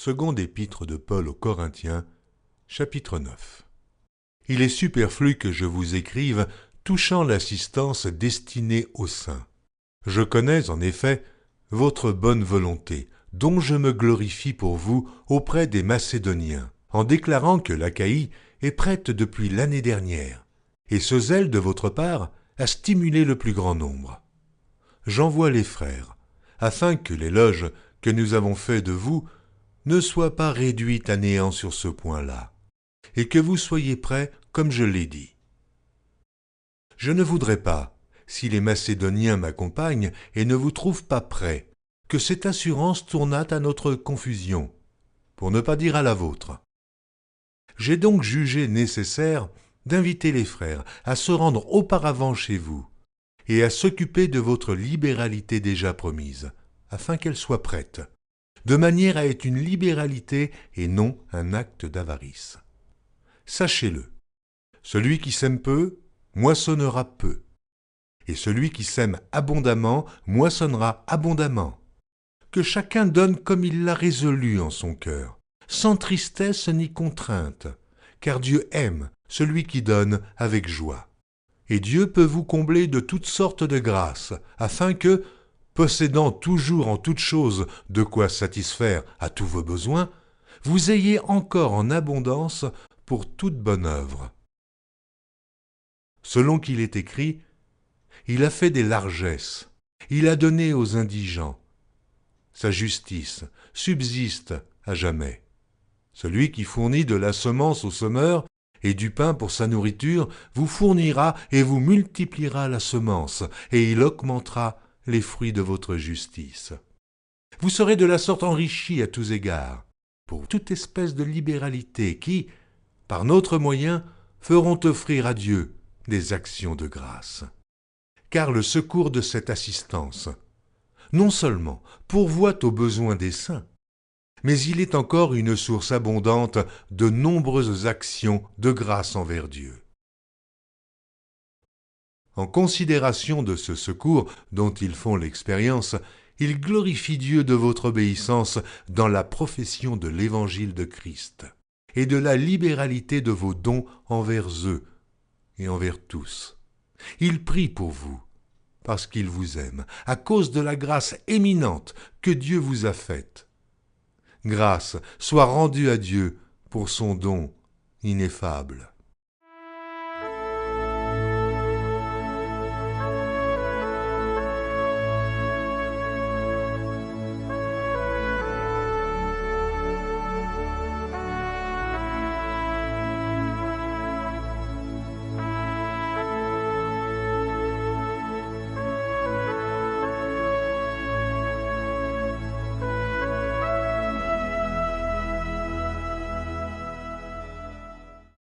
Seconde épître de Paul aux Corinthiens, chapitre 9. Il est superflu que je vous écrive touchant l'assistance destinée aux saints. Je connais, en effet, votre bonne volonté, dont je me glorifie pour vous auprès des Macédoniens, en déclarant que l'Achaïe est prête depuis l'année dernière, et ce zèle de votre part a stimulé le plus grand nombre. J'envoie les frères, afin que l'éloge que nous avons fait de vous ne soit pas réduit à néant sur ce point-là, et que vous soyez prêts comme je l'ai dit. Je ne voudrais pas, si les Macédoniens m'accompagnent et ne vous trouvent pas prêts, que cette assurance tournât à notre confusion, pour ne pas dire à la vôtre. J'ai donc jugé nécessaire d'inviter les frères à se rendre auparavant chez vous, et à s'occuper de votre libéralité déjà promise, afin qu'elle soit prête, de manière à être une libéralité et non un acte d'avarice. Sachez-le, celui qui sème peu, moissonnera peu, et celui qui sème abondamment, moissonnera abondamment. Que chacun donne comme il l'a résolu en son cœur, sans tristesse ni contrainte, car Dieu aime celui qui donne avec joie. Et Dieu peut vous combler de toutes sortes de grâces, afin que, possédant toujours en toutes choses de quoi satisfaire à tous vos besoins, vous ayez encore en abondance pour toute bonne œuvre. Selon qu'il est écrit, il a fait des largesses, il a donné aux indigents. Sa justice subsiste à jamais. Celui qui fournit de la semence au semeur et du pain pour sa nourriture vous fournira et vous multipliera la semence, et il augmentera les fruits de votre justice. Vous serez de la sorte enrichis à tous égards, pour toute espèce de libéralité qui, par notre moyen, feront offrir à Dieu des actions de grâce. Car le secours de cette assistance, non seulement pourvoit aux besoins des saints, mais il est encore une source abondante de nombreuses actions de grâce envers Dieu. En considération de ce secours dont ils font l'expérience, ils glorifient Dieu de votre obéissance dans la profession de l'évangile de Christ et de la libéralité de vos dons envers eux et envers tous. Ils prient pour vous, parce qu'ils vous aiment, à cause de la grâce éminente que Dieu vous a faite. Grâce soit rendue à Dieu pour son don ineffable.